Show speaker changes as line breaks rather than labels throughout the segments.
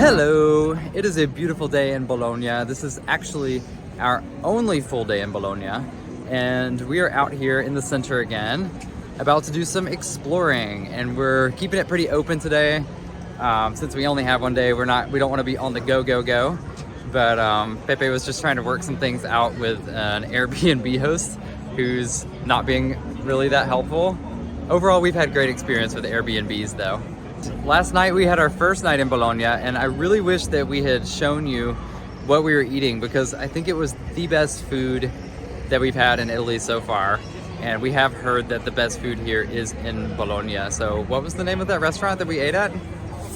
Hello! It is a beautiful day in Bologna. This is actually our only full day in Bologna, and we are out here in the center again, about to do some exploring, and we're keeping it pretty open today. Since we only have one day, we don't want to be on the go. But Pepe was just trying to work some things out with an Airbnb host who's not being really that helpful. Overall, we've had great experience with Airbnbs though. Last night we had our first night in Bologna, and I really wish that we had shown you what we were eating, because I think it was the best food that we've had in Italy so far. And we have heard that the best food here is in Bologna. So what was the name of that restaurant that we ate at?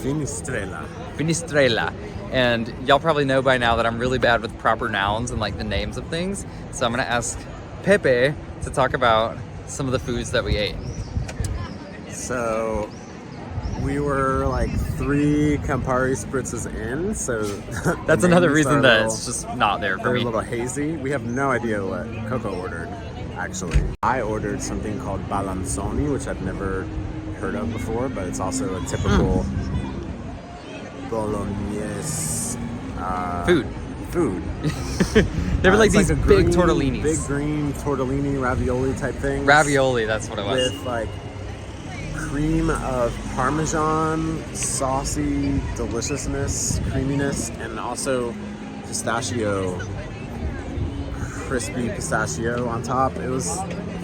Finistrella. And y'all probably know by now that I'm really bad with proper nouns and like the names of things. So I'm gonna ask Pepe to talk about some of the foods that we ate.
So we were like 3 Campari spritzes in, so
that's another reason that it's just not there for me.
They're a little hazy. We have no idea what Coco ordered, actually. I ordered something called balanzoni, which I've never heard of before, but it's also a typical Bolognese food.
They were like these
like
big tortellinis.
Big green tortellini, ravioli type thing.
Ravioli, that's what it was.
With like cream of Parmesan, saucy deliciousness, creaminess, and also pistachio, crispy pistachio on top. It was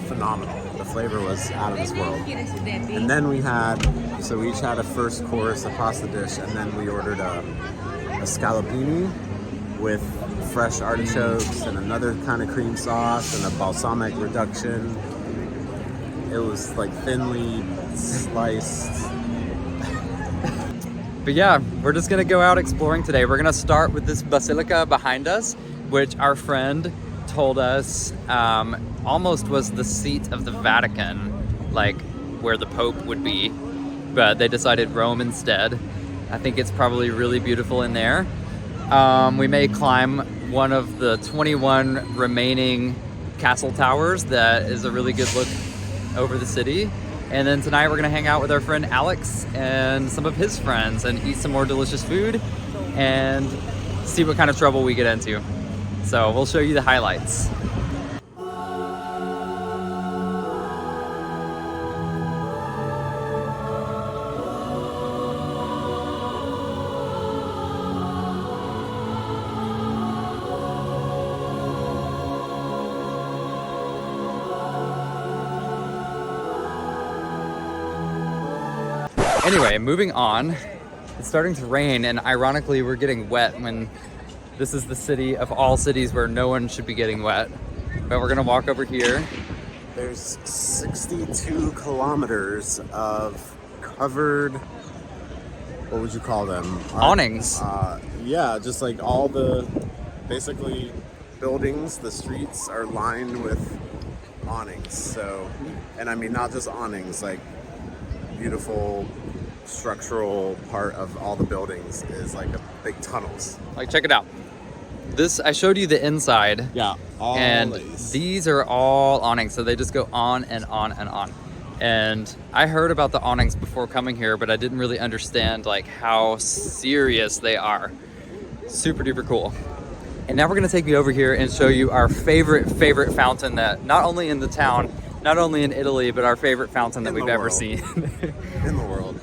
phenomenal. The flavor was out of this world. And then we each had a first course, a pasta dish, and then we ordered a scallopini with fresh artichokes and another kind of cream sauce and a balsamic reduction. It was like thinly sliced.
But yeah, we're just gonna go out exploring today. We're gonna start with this basilica behind us, which our friend told us almost was the seat of the Vatican, like where the Pope would be, but they decided Rome instead. I think it's probably really beautiful in there. We may climb one of the 21 remaining castle towers. That is a really good look over the city. And then tonight we're gonna hang out with our friend Alex and some of his friends and eat some more delicious food and see what kind of trouble we get into. So we'll show you the highlights. Anyway, moving on. It's starting to rain, and ironically we're getting wet when this is the city of all cities where no one should be getting wet. But we're gonna walk over here.
There's 62 kilometers of covered, what would you call them?
Awnings.
Yeah, just like all the, basically buildings, the streets are lined with awnings. So, and I mean not just awnings, like beautiful structural part of all the buildings is like a big tunnels.
Like, check it out. This, I showed you the inside.
Yeah,
and these are all awnings, so they just go on and on and on. And I heard about the awnings before coming here, but I didn't really understand like how serious they are. Super duper cool. And now we're gonna take you over here and show you our favorite fountain, that not only in the town, not only in Italy, but our favorite fountain that we've ever seen.
In the world.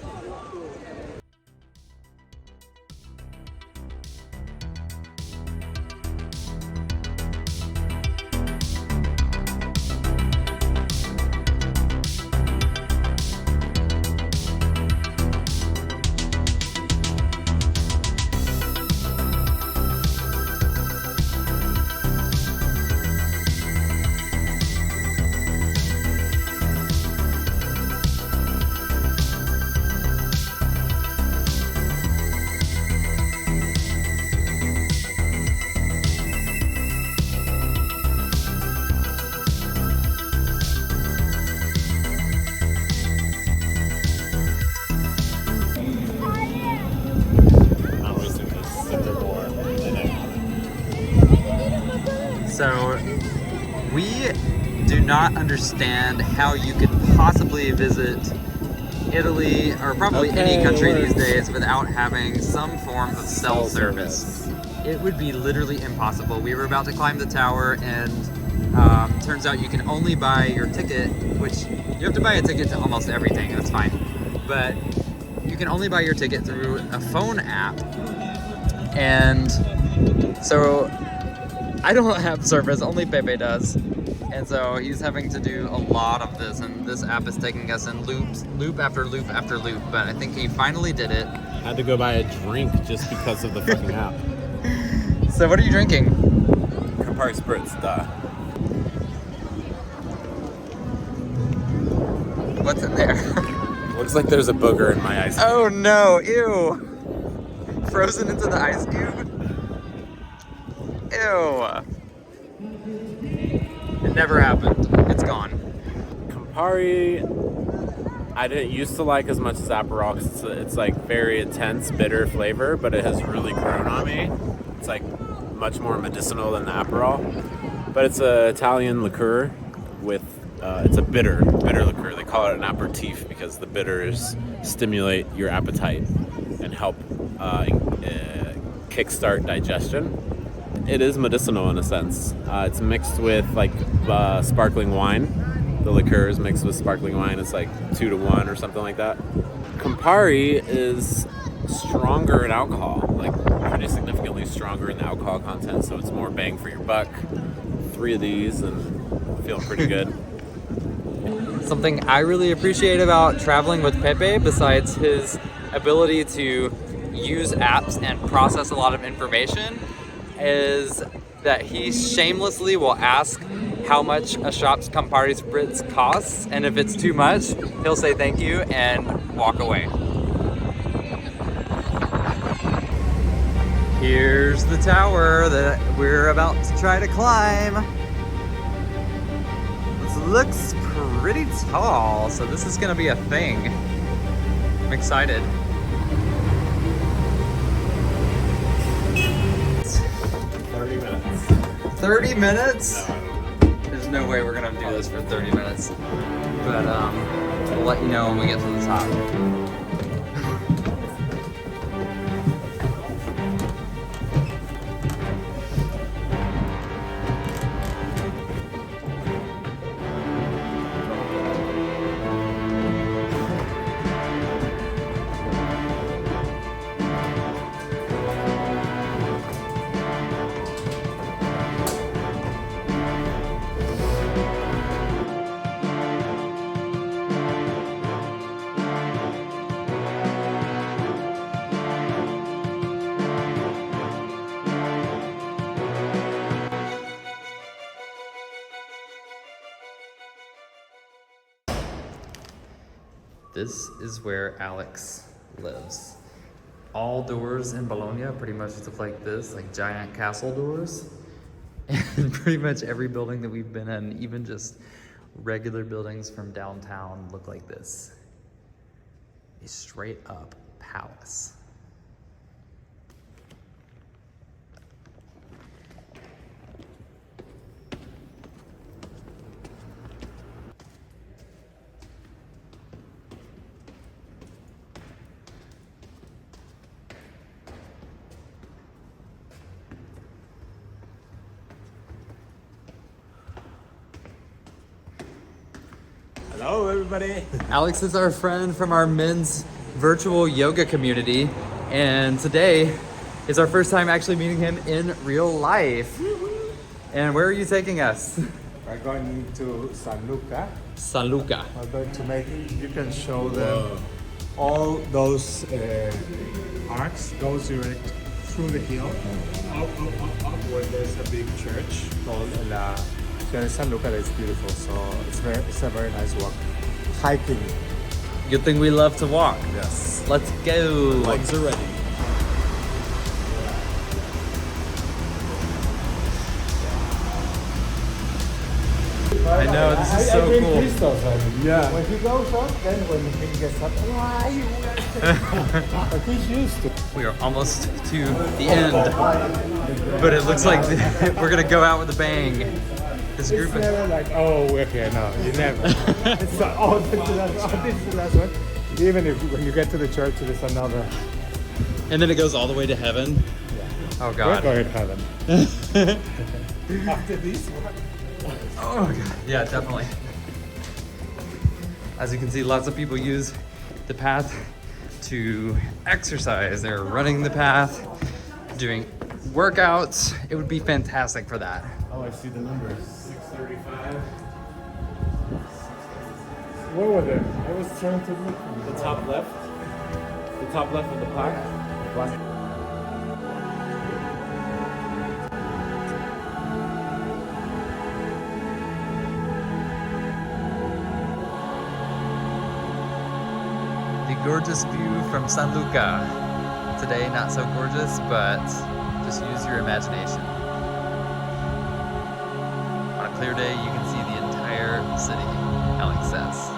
So we do not understand how you could possibly visit Italy, or probably any country these days, without having some form of cell service. It would be literally impossible. We were about to climb the tower, and turns out you can only buy your ticket, which you have to buy a ticket to almost everything, that's fine. But you can only buy your ticket through a phone app. And so I don't have service, only Pepe does. And so he's having to do a lot of this, and this app is taking us in loop after loop after loop, but I think he finally did it.
I had to go buy a drink just because of the fucking app.
So what are you drinking?
Campari Spritz, duh.
What's in there?
Looks like there's a booger in my ice cream.
Oh no, ew. Frozen into the ice cube? Ew. It never happened. It's gone.
Campari, I didn't used to like as much as Aperol because it's like very intense, bitter flavor, but it has really grown on me. It's like much more medicinal than the Aperol. But it's an Italian liqueur with, it's a bitter liqueur. They call it an aperitif because the bitters stimulate your appetite and help kickstart digestion. It is medicinal in a sense. It's mixed with like sparkling wine. The liqueur is mixed with sparkling wine. It's like 2-to-1 or something like that. Campari is stronger in alcohol, like pretty significantly stronger in the alcohol content, so it's more bang for your buck. 3 of these and feeling pretty good.
Something I really appreciate about traveling with Pepe, besides his ability to use apps and process a lot of information, is that he shamelessly will ask how much a shop's Campari Spritz costs, and if it's too much, he'll say thank you and walk away. Here's the tower that we're about to try to climb. This looks pretty tall, so this is gonna be a thing. I'm excited. 30 minutes? There's no way we're gonna do this for 30 minutes. But we'll let you know when we get to the top. This is where Alex lives. All doors in Bologna pretty much look like this, like giant castle doors. And pretty much every building that we've been in, even just regular buildings from downtown, look like this. A straight up palace.
Hello, everybody.
Alex is our friend from our men's virtual yoga community, and today is our first time actually meeting him in real life. And where are you taking us?
We're going to San Luca.
San Luca.
We're going to make, you can show them all those arcs goes direct through the hill, up, where there's a big church called La Ciudad de San Luca. That's beautiful, so it's a very nice walk. Hiking.
Good thing we love to walk.
Yes.
Let's go.
Legs are ready.
I know, this is so cool.
Crystals,
Yeah.
When he goes up, then when he gets up, but he's used to.
We are almost to the end, but it looks like we're gonna go out with a bang. This
It's
group of
never like, oh, okay, no, you never. It's like, oh, this is the last one. Even if when you get to the church, there's another.
And then it goes all the way to heaven? Oh
We're
God.
going to heaven. After this one.
Oh God. Yeah, definitely. As you can see, lots of people use the path to exercise. They're running the path, doing workouts. It would be fantastic for that.
Oh, I see the numbers. 6:35.
What was it? I was trying to look.
The top left. The top left of the plaque.
The gorgeous view from San Luca. Today, not so gorgeous, but just use your imagination. On a clear day, you can see the entire city. Alex says.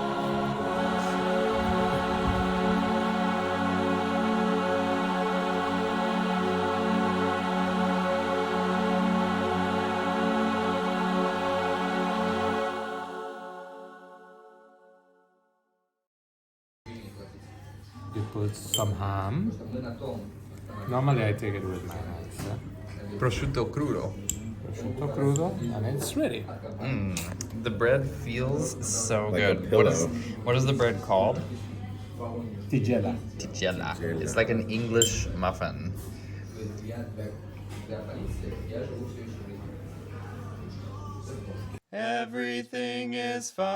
You put some ham. Normally I take it with mayonnaise.
Prosciutto crudo.
Prosciutto crudo, and it's ready.
The bread feels so
Like a
good.
pillow.
What is the bread called?
Tigella.
Tigella. It's like an English muffin. Everything is fine.